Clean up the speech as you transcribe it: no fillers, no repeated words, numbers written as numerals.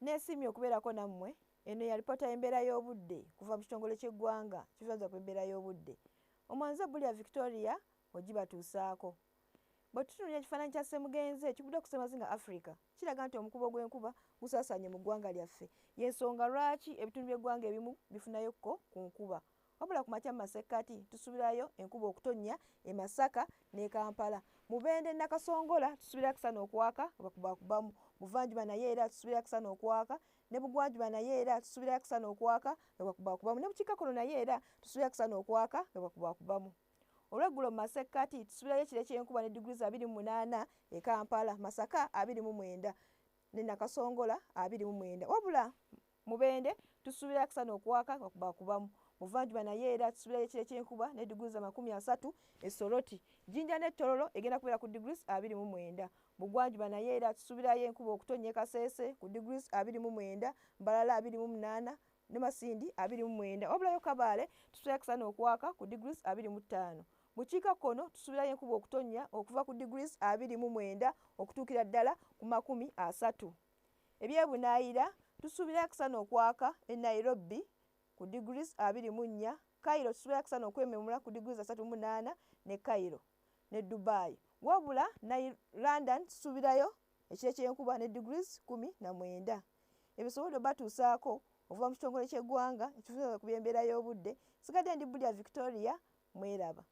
Neesimye okubeerako nammwe. Eno ya lipoota y'embeera y'obudde kuva mu kitongole ky'eggwanga kifaananyiza ku mbeera y'obudde. Omwanza Bulya Victoria ogibatuusaako. Bwe tutunuulira ekifaananyi kya ssemugenzi ekigudde ku ssemazinga Africa kiraga nti omukubo gw'enkuba gusaasaanye mu ggwanga lyaffe. Y'ensonga lwaki ebitundu by'eggwanga ebimu bifunayokko ku nkuba. Wabula ku makya mu masekkati tusuubirayo enkuba okutonnya e Masaka ne Kampala. Mubende Nakasongola tusuubira kusana okwaka bakubakubamu. Buvanjuba naye era tusuubira kusana okwaka, ne Bugwanjuba naye era tusuubira kusana okwaka bakubakubamu, ne Bukiikakkono naye era tusuubira kusana okwaka bakubakubamu. Olweggulo mu masekkati tusuubirayo ekire ky'enkuba ne degrees 28 e Kampala, Masaka 29 ne Nakasongola 29. Wabula Mubende tusuubira kusana okwaka bakubakubamu. Buvanjuba naye era tusuubirayo ekire ky'enkuba ne degrees 30 e Soroti. Jinja ne Tororo egenda kubeera ku degrees 29. Bugwanjuba naye era tusuubirayo enkuba okutonnya e Kasese ku degrees 29, Mbarara 28 ne Masindi 29. Wabulayo Kabaale tusuubirayo kusana okwaka ku degrees 25. Bukiikakkono tusuubirayo enkuba okutonnya okuva ku degrees 29 okutuukira ddala ku 30. Ebyebunaayira tusuubirayo kusana okwaka e Nairobi ku degrees 24, Cairo tusuubira kusana okwememula ku degrees 38 ne Cairo ne Dubai. Wabula London tusuubirayo ekire ky'enkuba ne degrees 19. Ebisobodde batuusaako okuva mu kitongole ky'eggwanga ekifuza ku by'embeera y'obudde. Sigadde ndi Bulya Victoria, mweraba.